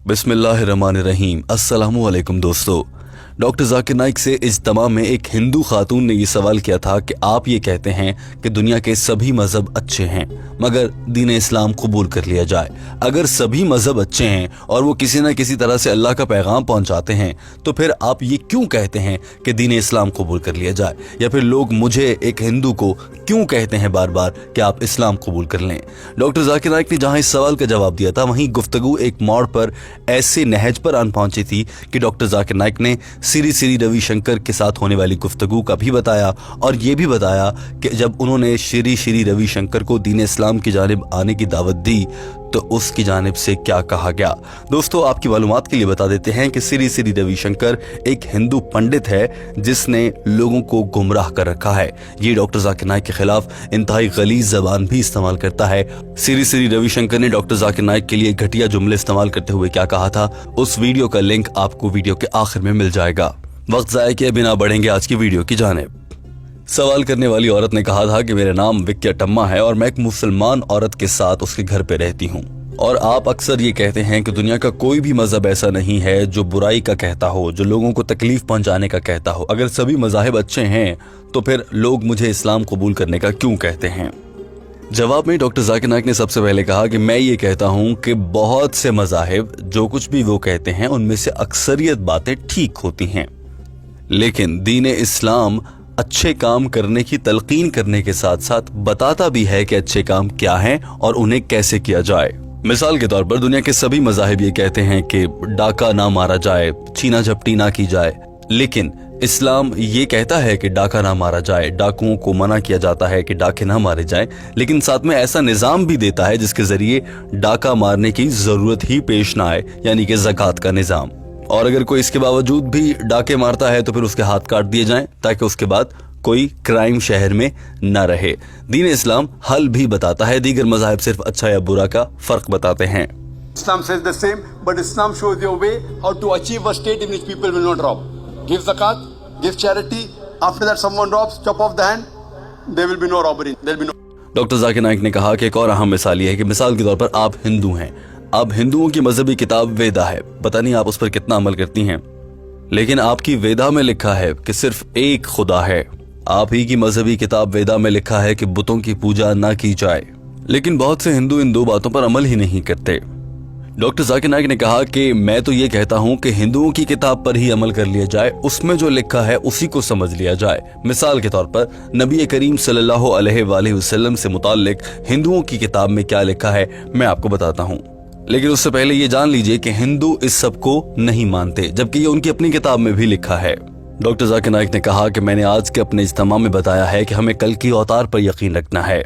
बिस्मिल्लाहिर्रहमानिर्रहीम। अस्सलामु अलैकुम दोस्तों। डॉक्टर जाकिर नाइक से इज्तिमा में एक हिंदू खातून ने ये सवाल किया था कि आप ये कहते हैं कि दुनिया के सभी मजहब अच्छे हैं मगर दीन इस्लाम कबूल कर लिया जाए। अगर सभी मजहब अच्छे हैं और वो किसी न किसी तरह से अल्लाह का पैगाम पहुंचाते हैं तो फिर आप ये क्यों कहते हैं कि दीन इस्लाम कबूल कर लिया जाए, या फिर लोग मुझे एक हिंदू को क्यों कहते हैं बार बार कि आप इस्लाम कबूल कर लें। डॉक्टर जाकिर नाइक ने जहां इस सवाल का जवाब दिया था वहीं गुफ्तगू एक मोड़ पर ऐसे नहज पर आन पहुंची थी कि डॉक्टर जाकिर नाइक ने श्री रविशंकर के साथ होने वाली गुफ्तगू का भी बताया और ये भी बताया कि जब उन्होंने श्री रविशंकर को दीन इस्लाम की जानिब आने की दावत दी तो उसकी जानिब से क्या कहा गया। दोस्तों, आपकी मालूमात के लिए बता देते हैं कि श्री रविशंकर एक हिंदू पंडित है जिसने लोगों को गुमराह कर रखा है। ये डॉक्टर जाकिर नाइक के खिलाफ इंतहाई गलीज जबान भी इस्तेमाल करता है। श्री रविशंकर ने डॉक्टर जाकिर नाइक के लिए घटिया जुमले इस्तेमाल करते हुए क्या कहा था, उस वीडियो का लिंक आपको वीडियो के आखिर में मिल जाएगा। वक्त ज़ाया किए बिना बढ़ेंगे आज की वीडियो की जानिब। सवाल करने वाली औरत ने कहा था कि मेरा नाम विक्या टम्मा है और मैं एक मुसलमान औरत के साथ उसके घर पे रहती हूँ, और आप अक्सर ये कहते हैं कि दुनिया का कोई भी मजहब ऐसा नहीं है जो बुराई का कहता हो, जो लोगों को तकलीफ पहुंचाने का कहता हो। अगर सभी मजाहिब अच्छे हैं तो फिर लोग मुझे इस्लाम कबूल करने का क्यों कहते हैं। जवाब में डॉक्टर जाकिर नाइक ने सबसे पहले कहा कि मैं ये कहता हूँ कि बहुत से मजाहिब जो कुछ भी वो कहते हैं उनमें से अक्सरियत बातें ठीक होती हैं, लेकिन दीन इस्लाम अच्छे काम करने की तलकीन करने के साथ साथ बताता भी है कि अच्छे काम क्या हैं और उन्हें कैसे किया जाए। मिसाल के तौर पर दुनिया के सभी मजाहिब ये कहते हैं कि डाका ना मारा जाए, छीना झपटी ना की जाए, लेकिन इस्लाम ये कहता है कि डाका ना मारा जाए, डाकुओं को मना किया जाता है कि डाके ना मारे जाएं, लेकिन साथ में ऐसा निजाम भी देता है जिसके जरिए डाका मारने की जरूरत ही पेश ना आए, यानी कि ज़कात का निजाम। और अगर कोई इसके बावजूद भी डाके मारता है तो फिर उसके हाथ काट दिए जाएं ताकि उसके बाद कोई क्राइम शहर में न रहे। दीन इस्लाम हल भी बताता है, दीगर मज़ाहिब सिर्फ अच्छा या बुरा का फर्क बताते हैं। Islam says the same, but Islam shows your way how to achieve a state in which people will not rob. Give zakat, give charity. After that, someone robs, chop off the hand. There will be no robbery. There will be no. Doctor Zakir Naik ने कहा कि एक और अहम मिसाल ये है कि मिसाल के तौर पर आप हिंदू हैं, अब हिंदुओं की मजहबी किताब वेदा है, पता नहीं आप उस पर कितना अमल करती हैं, लेकिन आपकी वेदा में लिखा है कि सिर्फ एक खुदा है। आप ही की मजहबी किताब वेदा में लिखा है कि बुतों की पूजा ना की जाए, लेकिन बहुत से हिंदू इन दो बातों पर अमल ही नहीं करते। डॉक्टर जाकिर नाइक ने कहा कि मैं तो ये कहता हूँ कि हिंदुओं की किताब पर ही अमल कर लिया जाए, उसमें जो लिखा है उसी को समझ लिया जाए। मिसाल के तौर पर नबी करीम सल्लल्लाहु अलैहि वसल्लम से मुताल्लिक हिंदुओं की किताब में क्या लिखा है मैं आपको बताता हूँ, लेकिन उससे पहले ये जान लीजिए कि हिंदू इस सब को नहीं मानते, जबकि ये उनकी अपनी किताब में भी लिखा है। डॉक्टर जाकिर नाइक ने कहा कि मैंने आज के अपने इज्तिमा में बताया है कि हमें कल की अवतार पर यकीन रखना है,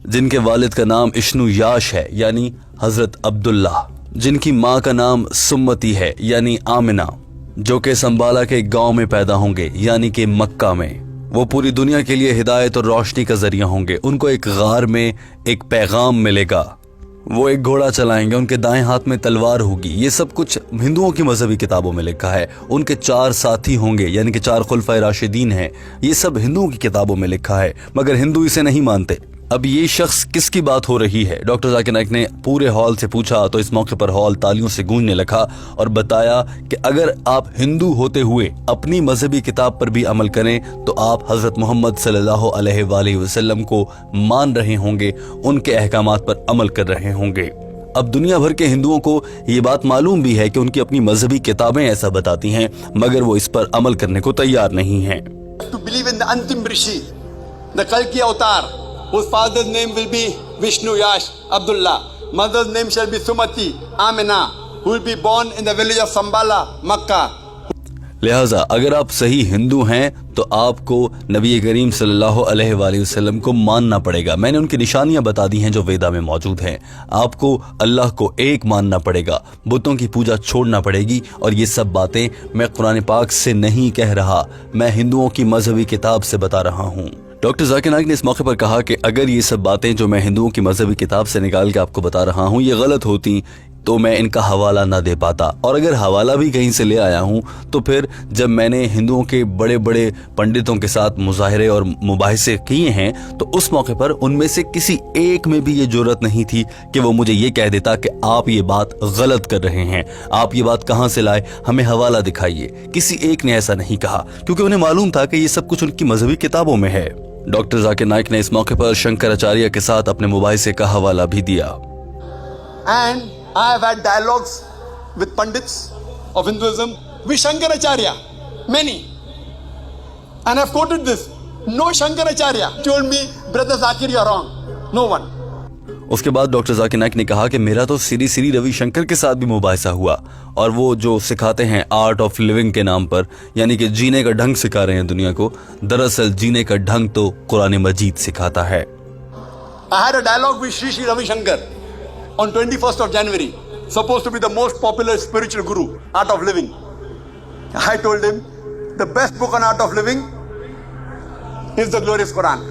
जिनके वालिद का नाम इश्नु याश है यानी हजरत अब्दुल्ला, जिनकी माँ का नाम सुम्मती है यानी आमिना, जो कि संबाला के गांव में पैदा होंगे यानी कि मक्का में। वो पूरी दुनिया के लिए हिदायत और रोशनी का जरिया होंगे। उनको एक गार में एक पैगाम मिलेगा, वो एक घोड़ा चलाएंगे, उनके दाएं हाथ में तलवार होगी। ये सब कुछ हिंदुओं की मजहबी किताबों में लिखा है। उनके 4 साथी होंगे यानी कि 4 खुलफाए राशिदीन हैं। ये सब हिंदुओं की किताबों में लिखा है, मगर हिंदू इसे नहीं मानते। अब ये शख्स किसकी बात हो रही है? डॉक्टर जाकिर नाइक ने पूरे हॉल से पूछा तो इस मौके पर हॉल तालियों से गूंजने लगा और बताया कि अगर आप हिंदू होते हुए अपनी मजहबी किताब पर भी अमल करें तो आप हजरत मोहम्मद सल्लल्लाहु अलैहि वसल्लम को मान रहे होंगे, उनके अहकामात पर अमल कर रहे होंगे। अब दुनिया भर के हिंदुओं को ये बात मालूम भी है कि उनकी अपनी मजहबी किताबें ऐसा बताती हैं, मगर वो इस पर अमल करने को तैयार नहीं हैं। To believe in the Antim Rishi, the Kalki Avatar, whose father's name will be Vishnu Yash Abdullah, mother's name shall be Sumati Amina, who will be born in the village of Sambala, Makkah. लिहाजा अगर आप सही हिंदू हैं तो आपको नबी करीम सल्लल्लाहु अलैहि वसल्लम को मानना पड़ेगा। मैंने उनकी निशानियां बता दी हैं जो वेदा में मौजूद हैं। आपको अल्लाह को एक मानना पड़ेगा, बुतों की पूजा छोड़ना पड़ेगी, और ये सब बातें मैं कुरान पाक से नहीं कह रहा, मैं हिंदुओं की मजहबी किताब से बता रहा हूँ। डॉक्टर जाकिर नाइक ने इस मौके पर कहा कि अगर ये सब बातें जो मैं हिंदुओं की मजहबी किताब से निकाल के आपको बता रहा हूँ ये गलत होती तो मैं इनका हवाला ना दे पाता, और अगर हवाला भी कहीं से ले आया हूं तो फिर जब मैंने हिंदुओं के बड़े बड़े पंडितों के साथ मुजाहरे और मुबाहिसे किए हैं तो उस मौके पर उनमें से किसी एक में भी ये जुर्रत नहीं थी कि वो मुझे ये कह देता कि आप ये बात गलत कर रहे हैं, आप ये बात कहां से लाए, हमें हवाला दिखाइए। किसी एक ने ऐसा नहीं कहा, क्योंकि उन्हें मालूम था कि ये सब कुछ उनकी मजहबी किताबों में है। डॉक्टर जाकिर नाइक ने इस मौके पर शंकराचार्य के साथ अपने मुबाहिसे का हवाला भी दिया। And I have had dialogues with Pandits of Hinduism, with Shankaracharya, many. And I've quoted this. No Shankaracharya told me, Brother Zakir, you're wrong. No one. उसके बाद डॉक्टर जाकिर नाइक ने कहा कि मेरा तो श्री श्री रविशंकर के साथ भी मुबाहिसा हुआ, और वो जो सिखाते हैं आर्ट ऑफ लिविंग के नाम पर, यानी कि जीने का ढंग सिखा रहे हैं दुनिया को, दरअसल जीने का ढंग तो कुरान मजीद सिखाता है। I had a dialogue with Sri Sri Ravi Shankar on 21st of January, supposed to be the most popular spiritual guru, Art of Living. I told him, the best book on Art of Living is the glorious Quran.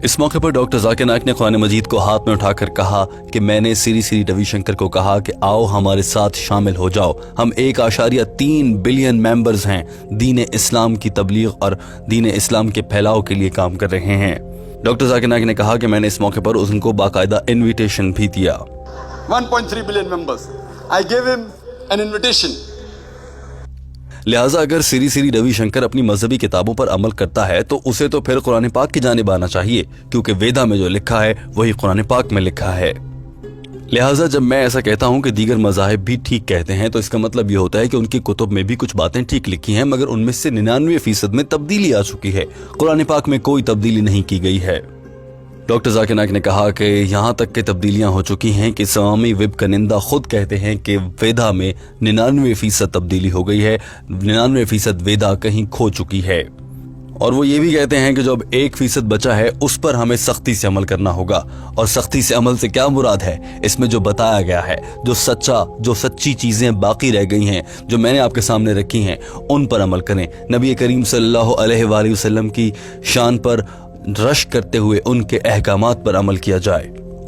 इस मौके पर doctor Zakir Naik ने कुरान मजीद को हाथ में उठाकर कहा कि मैंने श्री श्री रविशंकर को कहा कि आओ हमारे साथ शामिल हो जाओ, हम 1.3 बिलियन मेंबर्स हैं, दीन इस्लाम की तबलीग और दीन इस्लाम के फैलाव के लिए काम कर रहे हैं। डॉक्टर जाकिर नाइक ने कहा कि मैंने इस मौके पर उनको बाकायदा इनविटेशन भी दिया। 1.3 billion members. I gave him an invitation. लिहाजा अगर श्री श्री रविशंकर अपनी मजहबी किताबों पर अमल करता है तो उसे तो फिर कुरान पाक की जानिब आना चाहिए, क्योंकि वेदा में जो लिखा है वही कुरान पाक में लिखा है। लिहाजा जब मैं ऐसा कहता हूं कि दीगर मज़ाहिब भी ठीक कहते हैं तो इसका मतलब ये होता है कि उनकी कुतुब में भी कुछ बातें ठीक लिखी हैं, मगर उनमें से 99% में तब्दीली आ चुकी है। कुरान पाक में कोई तब्दीली नहीं की गई है। डॉक्टर जाकिर नाइक ने कहा कि यहाँ तक के तब्दीलियां हो चुकी हैं कि स्वामी विवेकानंद खुद कहते हैं कि वेदा में 99% तब्दीली हो गई है, 99% वेदा कहीं खो चुकी है। और वो ये भी कहते हैं कि जो अब 1% बचा है उस पर हमें सख्ती से अमल करना होगा। और सख्ती से अमल से क्या मुराद है, इसमें जो बताया गया है, जो सच्ची चीजें बाकी रह गई हैं, जो मैंने आपके सामने रखी हैं, उन पर अमल करें। नबी करीम सल्लल्लाहु अलैहि वसल्लम की शान पर रश करते हुए उनके अहकामात पर अमल किया जाए।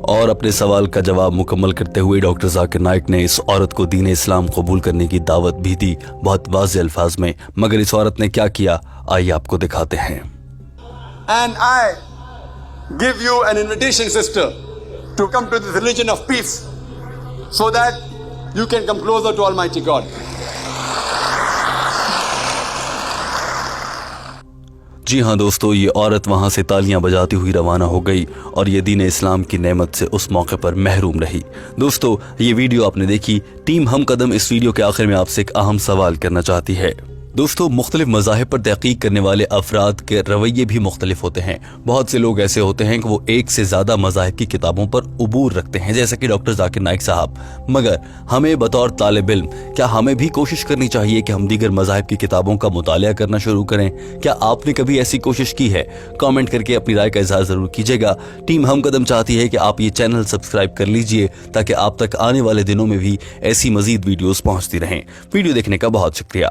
और अपने सवाल का जवाब मुकम्मल करते हुए डॉक्टर जाकिर नाइक ने इस औरत को दीन इस्लाम कबूल करने की दावत भी दी, बहुत वाज़ेह अल्फाज में। मगर इस औरत ने क्या किया, आइए आपको दिखाते हैं। And I give you an invitation, sister, to come to this religion of peace, so that you can come closer to Almighty God. जी हाँ दोस्तों, ये औरत वहाँ से तालियां बजाती हुई रवाना हो गई और ये दीन इस्लाम की नेमत से उस मौके पर महरूम रही। दोस्तों, ये वीडियो आपने देखी। टीम हम कदम इस वीडियो के आखिर में आपसे एक अहम सवाल करना चाहती है। दोस्तों, मुख्तलिफ मज़ाहिब पर तहकीक करने वाले अफराद के रवैये भी मुख्तलिफ होते हैं। बहुत से लोग ऐसे होते हैं कि वो एक से ज़्यादा मज़ाहिब की किताबों पर उबूर रखते हैं, जैसे कि डॉक्टर जाकिर नाइक साहब। मगर हमें बतौर तालिब इल्म क्या हमें भी कोशिश करनी चाहिए कि हम दीगर मज़ाहिब की किताबों का मुतालिया करना शुरू करें? क्या आपने कभी ऐसी कोशिश की है? कमेंट करके अपनी राय का इजहार ज़रूर कीजिएगा। टीम हम कदम चाहती है कि आप ये चैनल सब्सक्राइब कर लीजिए ताकि आप तक आने वाले दिनों में भी ऐसी मज़ीद वीडियोज़ पहुँचती रहें। वीडियो देखने का बहुत शुक्रिया।